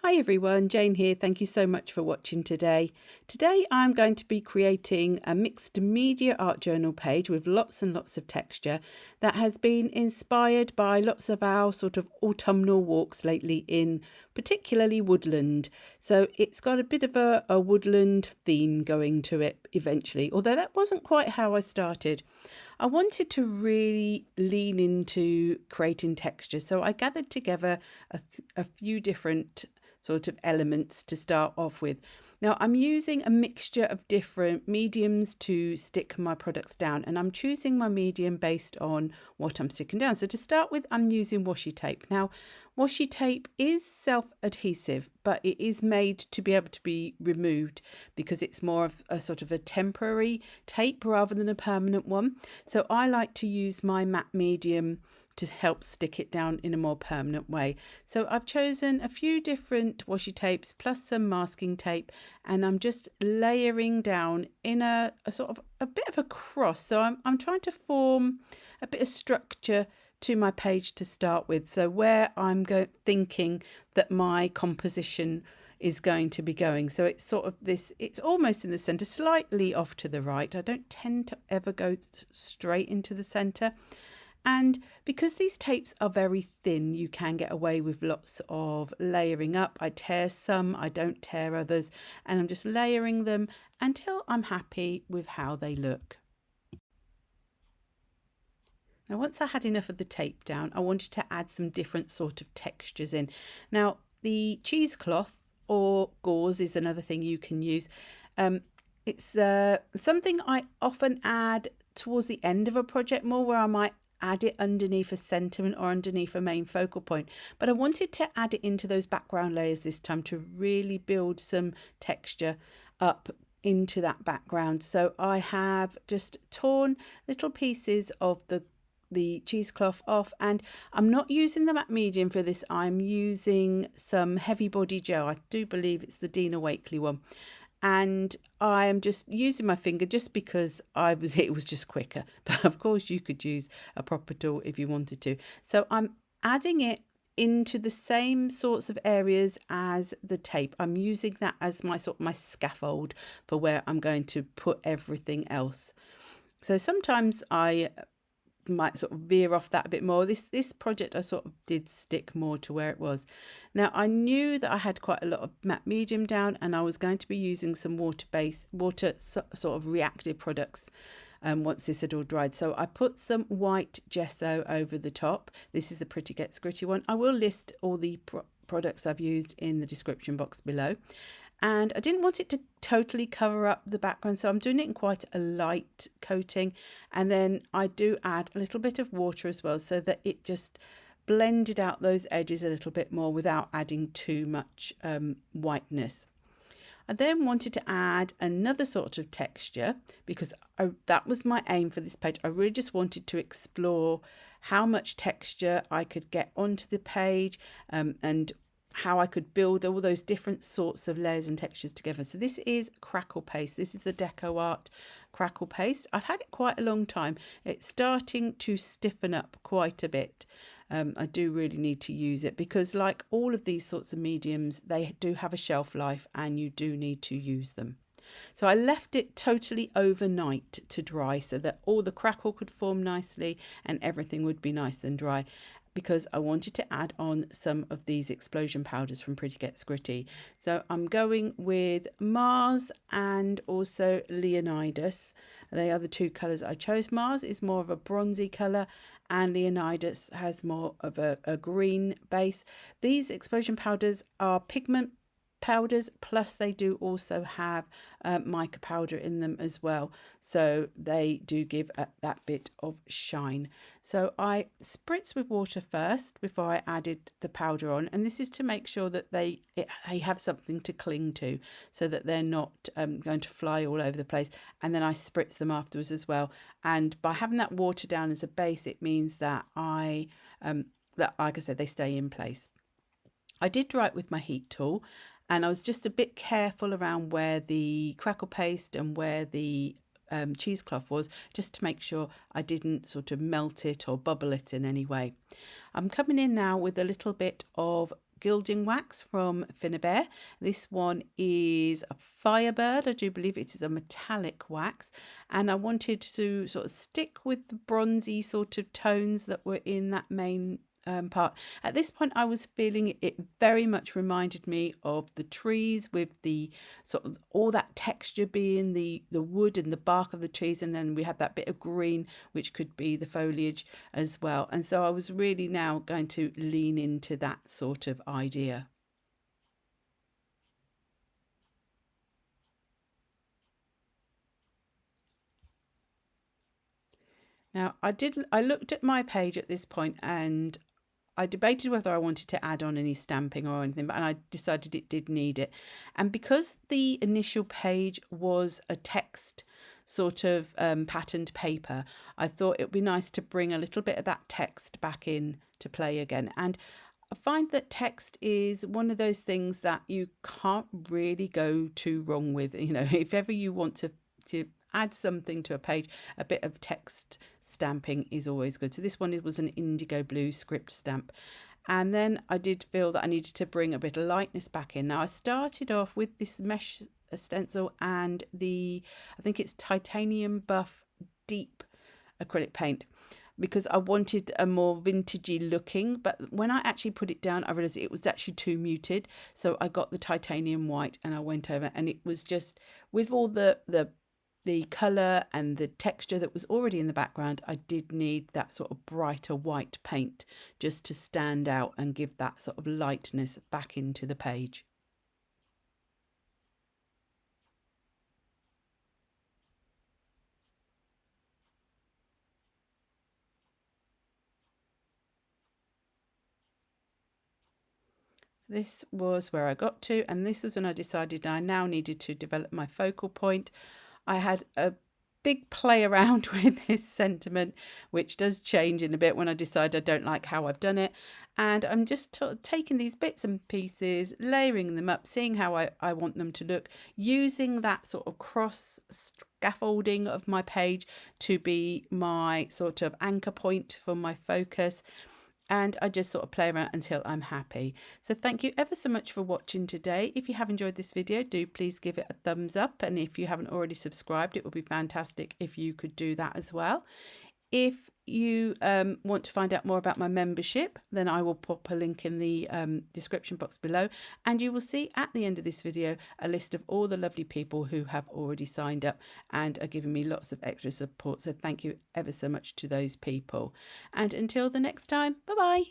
Hi everyone, Jane here. Thank you so much for watching today. Today I'm going to be creating a mixed media art journal page with lots and lots of texture that has been inspired by lots of our sort of autumnal walks lately in particularly woodland. So it's got a bit of a woodland theme going to it eventually, although that wasn't quite how I started. I wanted to really lean into creating texture, so I gathered together a few different sort of elements to start off with. Now I'm using a mixture of different mediums to stick my products down, and I'm choosing my medium based on what I'm sticking down. So to start with, I'm using washi tape. Now washi tape is self-adhesive, but it is made to be able to be removed because it's more of a sort of a temporary tape rather than a permanent one. So I like to use my matte medium to help stick it down in a more permanent way. So I've chosen a few different washi tapes plus some masking tape, and I'm just layering down in a sort of a bit of a cross. So I'm trying to form a bit of structure to my page to start with. So where I'm thinking that my composition is going to be going. So it's sort of this, it's almost in the center, slightly off to the right. I don't tend to ever go straight into the center. And because these tapes are very thin, you can get away with lots of layering up. I tear some, I don't tear others, and I'm just layering them until I'm happy with how they look. Now, once I had enough of the tape down, I wanted to add some different sort of textures in. Now, the cheesecloth or gauze is another thing you can use. It's something I often add towards the end of a project more, where I might add it underneath a sentiment or underneath a main focal point, but I wanted to add it into those background layers this time to really build some texture up into that background. So I have just torn little pieces of the cheesecloth off, and I'm not using the matte medium for this. I'm using some heavy body gel. I do believe it's the Dina Wakley one, and I am just using my finger just because it was just quicker. But of course you could use a proper tool if you wanted to. So I'm adding it into the same sorts of areas as the tape. I'm using that as my sort of my scaffold for where I'm going to put everything else. So sometimes I might sort of veer off that a bit more. This project I sort of did stick more to where it was. Now I knew that I had quite a lot of matte medium down, and I was going to be using some water sort of reactive products once this had all dried. So I put some white gesso over the top. This is the Pretty Gets Gritty one. I will list all the products I've used in the description box below. And I didn't want it to totally cover up the background, so I'm doing it in quite a light coating, and then I do add a little bit of water as well, so that it just blended out those edges a little bit more without adding too much whiteness. I then wanted to add another sort of texture because that was my aim for this page. I really just wanted to explore how much texture I could get onto the page, and how I could build all those different sorts of layers and textures together. So this is Crackle paste. This is the Decoart Crackle paste. I've had it quite a long time. It's starting to stiffen up quite a bit. I do really need to use it because, like all of these sorts of mediums, they do have a shelf life and you do need to use them. So I left it totally overnight to dry so that all the crackle could form nicely and everything would be nice and dry, because I wanted to add on some of these explosion powders from Pretty Gets Gritty. So I'm going with Mars and also Leonidas. They are the two colours I chose. Mars is more of a bronzy colour and Leonidas has more of a green base. These explosion powders are pigment powders, plus they do also have mica powder in them as well, so they do give that bit of shine. So I spritz with water first before I added the powder on, and this is to make sure that they have something to cling to so that they're not going to fly all over the place, and then I spritz them afterwards as well. And by having that water down as a base, it means that like I said, they stay in place. I did dry it with my heat tool, and I was just a bit careful around where the crackle paste and where the cheesecloth was, just to make sure I didn't sort of melt it or bubble it in any way. I'm coming in now with a little bit of Gilding wax from Finnabair. This one is a Firebird. I do believe it is a metallic wax, and I wanted to sort of stick with the bronzy sort of tones that were in that main part. At this point I was feeling it very much reminded me of the trees, with the sort of all that texture being the wood and the bark of the trees, and then we had that bit of green which could be the foliage as well. And so I was really now going to lean into that sort of idea. Now I looked at my page at this point, and I debated whether I wanted to add on any stamping or anything, and I decided it did need it. And because the initial page was a text sort of patterned paper, I thought it would be nice to bring a little bit of that text back in to play again. And I find that text is one of those things that you can't really go too wrong with. You know, if ever you want to add something to a page, a bit of text stamping is always good. So this one, it was an IndigoBlu script stamp. And then I did feel that I needed to bring a bit of lightness back in. Now I started off with this mesh stencil and I think it's titanium buff deep acrylic paint, because I wanted a more vintagey looking, but when I actually put it down I realized it was actually too muted. So I got the titanium white and I went over, and it was just, with all the colour and the texture that was already in the background, I did need that sort of brighter white paint just to stand out and give that sort of lightness back into the page. This was where I got to, and this was when I decided I now needed to develop my focal point. I had a big play around with this sentiment, which does change in a bit when I decide I don't like how I've done it. And I'm just taking these bits and pieces, layering them up, seeing how I want them to look, using that sort of cross scaffolding of my page to be my sort of anchor point for my focus. And I just sort of play around until I'm happy. So thank you ever so much for watching today. If you have enjoyed this video, do please give it a thumbs up. And if you haven't already subscribed, it would be fantastic if you could do that as well. If you want to find out more about my membership, then I will pop a link in the description box below, and you will see at the end of this video a list of all the lovely people who have already signed up and are giving me lots of extra support. So thank you ever so much to those people. And until the next time, bye bye.